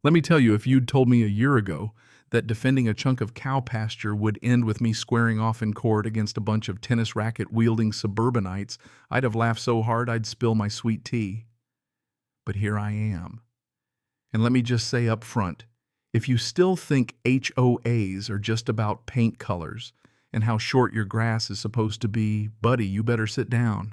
Let me tell you, if you'd told me a year ago that defending a chunk of cow pasture would end with me squaring off in court against a bunch of tennis racket-wielding suburbanites, I'd have laughed so hard I'd spill my sweet tea. But here I am. And let me just say up front, if you still think HOAs are just about paint colors and how short your grass is supposed to be, buddy, you better sit down.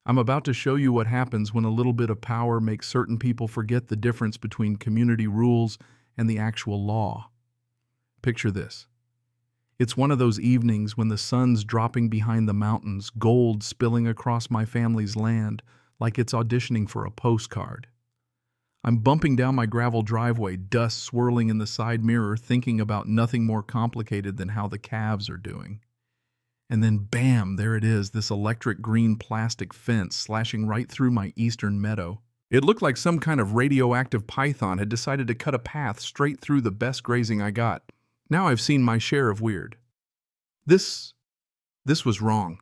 I'm about to show you what happens when a little bit of power makes certain people forget the difference between community rules and the actual law. Picture this. It's one of those evenings when the sun's dropping behind the mountains, gold spilling across my family's land like it's auditioning for a postcard. I'm bumping down my gravel driveway, dust swirling in the side mirror, thinking about nothing more complicated than how the calves are doing. And then bam, there it is, this electric green plastic fence slashing right through my eastern meadow. It looked like some kind of radioactive python had decided to cut a path straight through the best grazing I got. Now I've seen my share of weird. This was wrong.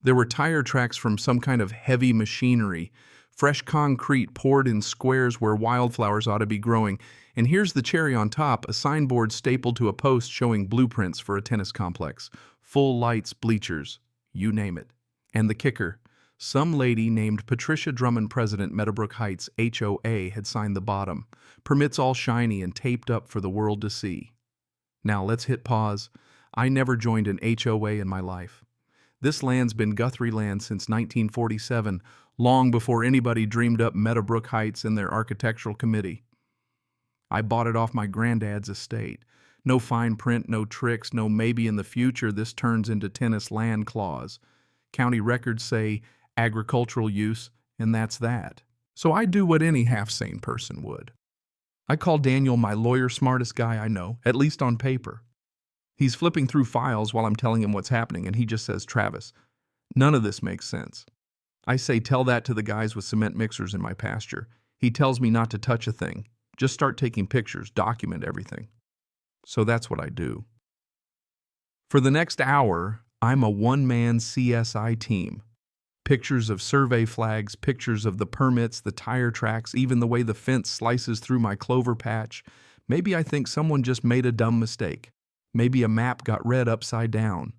There were tire tracks from some kind of heavy machinery, fresh concrete poured in squares where wildflowers ought to be growing, and here's the cherry on top, a signboard stapled to a post showing blueprints for a tennis complex. Full lights, bleachers, you name it. And the kicker, some lady named Patricia Drummond, President, Meadowbrook Heights HOA, had signed the bottom. Permits all shiny and taped up for the world to see. Now let's hit pause. I never joined an HOA in my life. This land's been Guthrie land since 1947, long before anybody dreamed up Meadowbrook Heights in their architectural committee. I bought it off my granddad's estate. No fine print, no tricks, no maybe in the future this turns into tennis land clause. County records say agricultural use, and that's that. So I do what any half-sane person would. I call Daniel my lawyer, smartest guy I know, at least on paper. He's flipping through files while I'm telling him what's happening, and he just says, "Travis, none of this makes sense." I say, "Tell that to the guys with cement mixers in my pasture." He tells me not to touch a thing. Just start taking pictures, document everything. So that's what I do. For the next hour, I'm a one-man CSI team. Pictures of survey flags, pictures of the permits, the tire tracks, even the way the fence slices through my clover patch. Maybe I think someone just made a dumb mistake. Maybe a map got read upside down.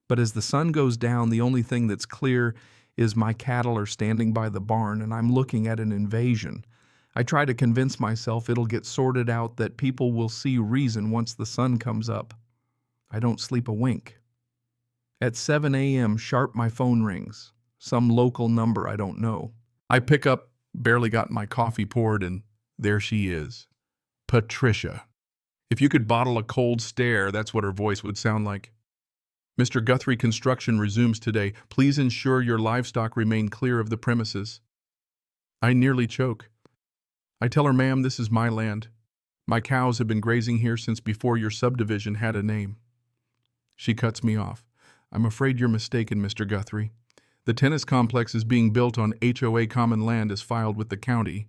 But as the sun goes down, the only thing that's clear is my cattle are standing by the barn and I'm looking at an invasion. I try to convince myself it'll get sorted out, that people will see reason once the sun comes up. I don't sleep a wink. At 7 a.m. sharp, my phone rings. Some local number I don't know. I pick up, barely got my coffee poured, and there she is. Patricia. If you could bottle a cold stare, that's what her voice would sound like. "Mr. Guthrie, construction resumes today. Please ensure your livestock remain clear of the premises." I nearly choke. I tell her, "Ma'am, this is my land. My cows have been grazing here since before your subdivision had a name." She cuts me off. "I'm afraid you're mistaken, Mr. Guthrie. The tennis complex is being built on HOA common land as filed with the county."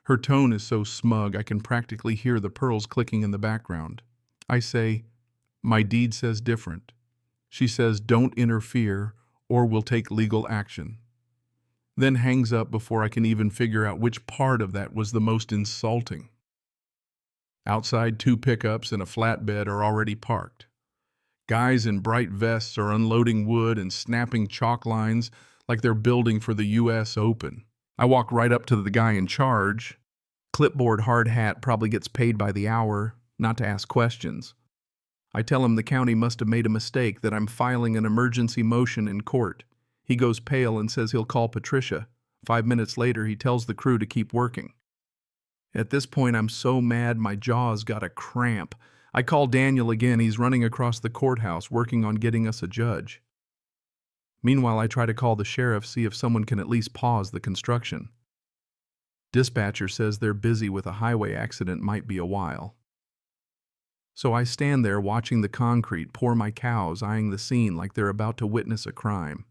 Her tone is so smug I can practically hear the pearls clicking in the background. I say, "My deed says different." She says, "Don't interfere or we'll take legal action." Then hangs up before I can even figure out which part of that was the most insulting. Outside, 2 pickups and a flatbed are already parked. Guys in bright vests are unloading wood and snapping chalk lines like they're building for the U.S. Open. I walk right up to the guy in charge. Clipboard hard hat, probably gets paid by the hour, not to ask questions. I tell him the county must have made a mistake, that I'm filing an emergency motion in court. He goes pale and says he'll call Patricia. 5 minutes later, he tells the crew to keep working. At this point, I'm so mad my jaw's got a cramp. I call Daniel again. He's running across the courthouse, working on getting us a judge. Meanwhile, I try to call the sheriff, see if someone can at least pause the construction. Dispatcher says they're busy with a highway accident, might be a while. So I stand there watching the concrete pour my cows, eyeing the scene like they're about to witness a crime.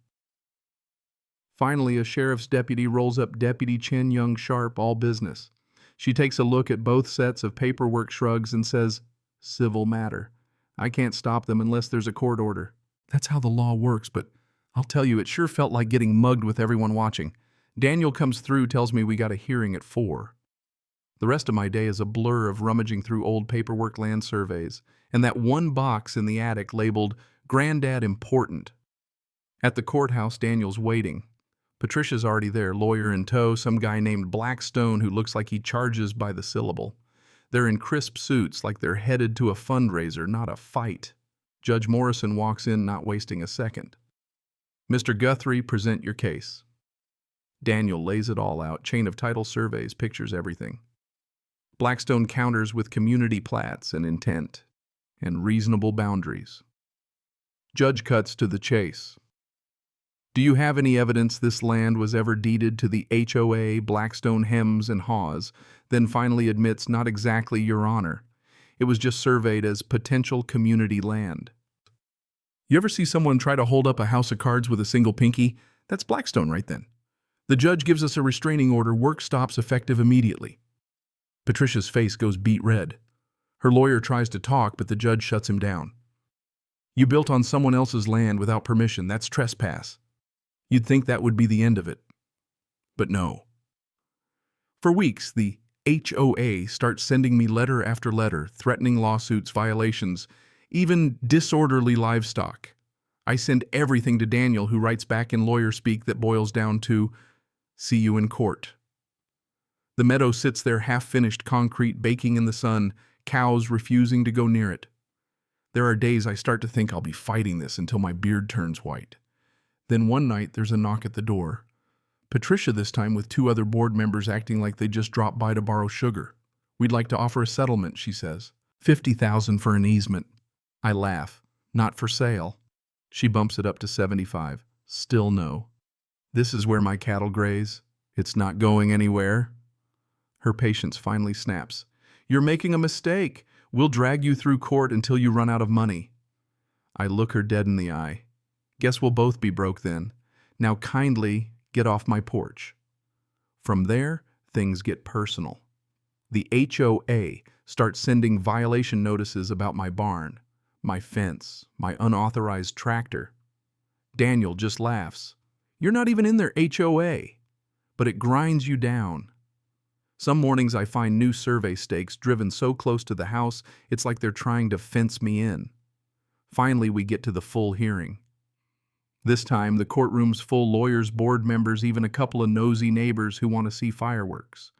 Finally, a sheriff's deputy rolls up, Deputy Chen Young Sharp, all business. She takes a look at both sets of paperwork, shrugs, and says, "Civil matter. I can't stop them unless there's a court order." That's how the law works, but I'll tell you, it sure felt like getting mugged with everyone watching. Daniel comes through, tells me we got a hearing at 4. The rest of my day is a blur of rummaging through old paperwork, land surveys, and that one box in the attic labeled Granddad Important. At the courthouse, Daniel's waiting. Patricia's already there, lawyer in tow, some guy named Blackstone who looks like he charges by the syllable. They're in crisp suits like they're headed to a fundraiser, not a fight. Judge Morrison walks in, not wasting a second. "Mr. Guthrie, present your case." Daniel lays it all out, chain of title surveys, pictures, everything. Blackstone counters with community plats and intent and reasonable boundaries. Judge cuts to the chase. "Do you have any evidence this land was ever deeded to the HOA, Blackstone hems and haws?" Then finally admits, "Not exactly, Your Honor. It was just surveyed as potential community land." You ever see someone try to hold up a house of cards with a single pinky? That's Blackstone right then. The judge gives us a restraining order. Work stops effective immediately. Patricia's face goes beet red. Her lawyer tries to talk, but the judge shuts him down. "You built on someone else's land without permission. That's trespass." You'd think that would be the end of it. But no. For weeks, the HOA starts sending me letter after letter, threatening lawsuits, violations, even disorderly livestock. I send everything to Daniel, who writes back in lawyer speak that boils down to, "See you in court." The meadow sits there, half-finished concrete, baking in the sun, cows refusing to go near it. There are days I start to think I'll be fighting this until my beard turns white. Then one night there's a knock at the door. Patricia this time with 2 other board members acting like they just dropped by to borrow sugar. "We'd like to offer a settlement," she says. $50,000 for an easement. I laugh. "Not for sale." She bumps it up to 75. Still no. "This is where my cattle graze. It's not going anywhere." Her patience finally snaps. "You're making a mistake. We'll drag you through court until you run out of money." I look her dead in the eye. "Guess we'll both be broke then. Now kindly get off my porch." From there, things get personal. The HOA starts sending violation notices about my barn, my fence, my unauthorized tractor. Daniel just laughs. "You're not even in their HOA." But it grinds you down. Some mornings I find new survey stakes driven so close to the house, it's like they're trying to fence me in. Finally, we get to the full hearing. This time, the courtroom's full, lawyers, board members, even a couple of nosy neighbors who want to see fireworks.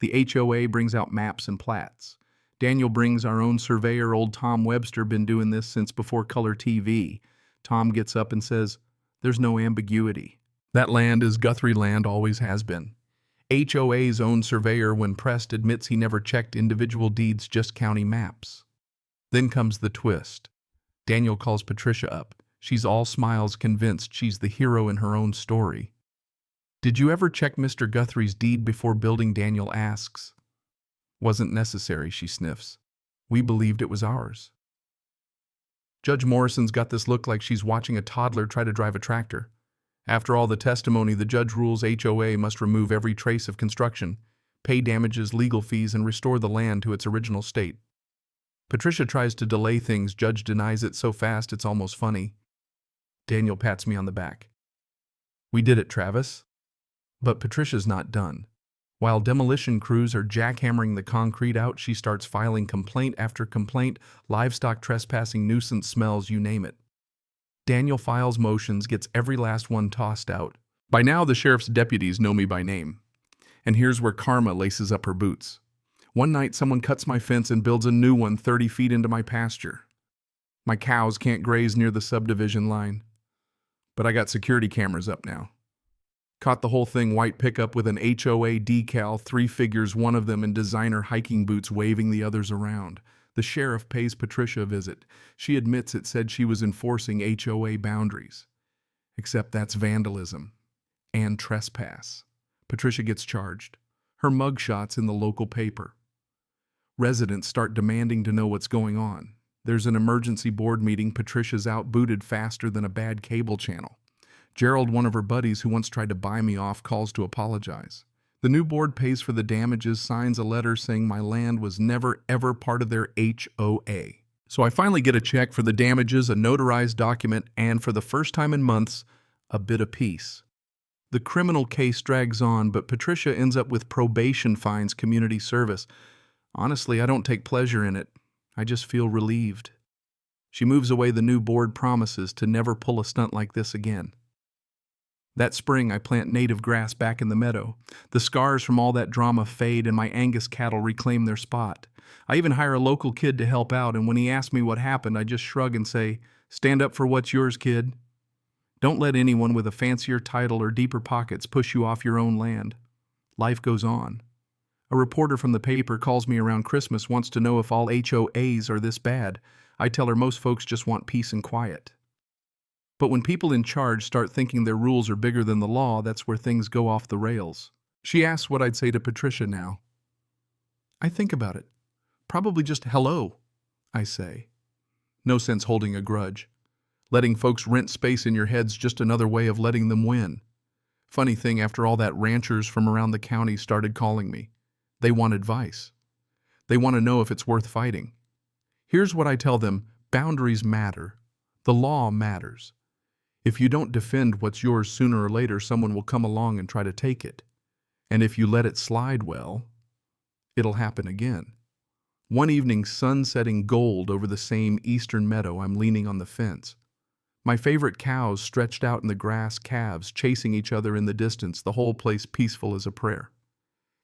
The HOA brings out maps and plats. Daniel brings our own surveyor, old Tom Webster, been doing this since before color TV. Tom gets up and says, "There's no ambiguity. That land is Guthrie land, always has been." HOA's own surveyor, when pressed, admits he never checked individual deeds, just county maps. Then comes the twist. Daniel calls Patricia up. She's all smiles, convinced she's the hero in her own story. "Did you ever check Mr. Guthrie's deed before building?" Daniel asks. "Wasn't necessary," she sniffs. "We believed it was ours." Judge Morrison's got this look like she's watching a toddler try to drive a tractor. After all the testimony, the judge rules HOA must remove every trace of construction, pay damages, legal fees, and restore the land to its original state. Patricia tries to delay things. Judge denies it so fast it's almost funny. Daniel pats me on the back. "We did it, Travis." But Patricia's not done. While demolition crews are jackhammering the concrete out, she starts filing complaint after complaint, livestock trespassing, nuisance smells, you name it. Daniel files motions, gets every last one tossed out. By now, the sheriff's deputies know me by name. And here's where karma laces up her boots. One night, someone cuts my fence and builds a new one 30 feet into my pasture. My cows can't graze near the subdivision line. But I got security cameras up now. Caught the whole thing, white pickup with an HOA decal, 3 figures, one of them in designer hiking boots, waving the others around. The sheriff pays Patricia a visit. She admits it said she was enforcing HOA boundaries. Except that's vandalism and trespass. Patricia gets charged. Her mugshot's in the local paper. Residents start demanding to know what's going on. There's an emergency board meeting. Patricia's out, booted faster than a bad cable channel. Gerald, one of her buddies who once tried to buy me off, calls to apologize. The new board pays for the damages, signs a letter saying my land was never ever part of their HOA. So I finally get a check for the damages, a notarized document, and for the first time in months, a bit of peace. The criminal case drags on, but Patricia ends up with probation fines community service. Honestly, I don't take pleasure in it. I just feel relieved. She moves away. The new board promises to never pull a stunt like this again. That spring, I plant native grass back in the meadow. The scars from all that drama fade and my Angus cattle reclaim their spot. I even hire a local kid to help out, and when he asks me what happened, I just shrug and say, "Stand up for what's yours, kid." Don't let anyone with a fancier title or deeper pockets push you off your own land. Life goes on. A reporter from the paper calls me around Christmas, wants to know if all HOAs are this bad. I tell her most folks just want peace and quiet. But when people in charge start thinking their rules are bigger than the law, that's where things go off the rails. She asks what I'd say to Patricia now. I think about it. Probably just hello, I say. No sense holding a grudge. Letting folks rent space in your head's just another way of letting them win. Funny thing, after all that, ranchers from around the county started calling me. They want advice. They want to know if it's worth fighting. Here's what I tell them: boundaries matter. The law matters. If you don't defend what's yours, sooner or later someone will come along and try to take it. And if you let it slide, well, it'll happen again. One evening, sun setting gold over the same eastern meadow, I'm leaning on the fence. My favorite cows stretched out in the grass, calves chasing each other in the distance, the whole place peaceful as a prayer.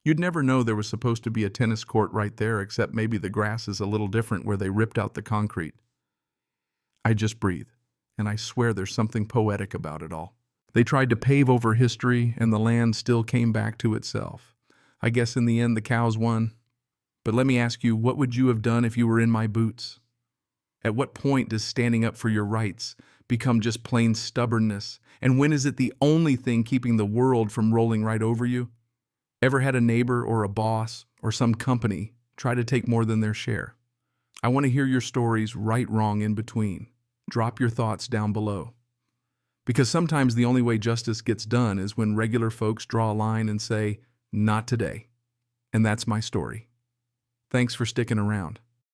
You'd never know there was supposed to be a tennis court right there, except maybe the grass is a little different where they ripped out the concrete. I just breathe, and I swear there's something poetic about it all. They tried to pave over history, and the land still came back to itself. I guess in the end the cows won. But let me ask you, what would you have done if you were in my boots? At what point does standing up for your rights become just plain stubbornness? And when is it the only thing keeping the world from rolling right over you? Ever had a neighbor or a boss or some company try to take more than their share? I want to hear your stories, right, wrong, in between. Drop your thoughts down below. Because sometimes the only way justice gets done is when regular folks draw a line and say, "Not today." And that's my story. Thanks for sticking around.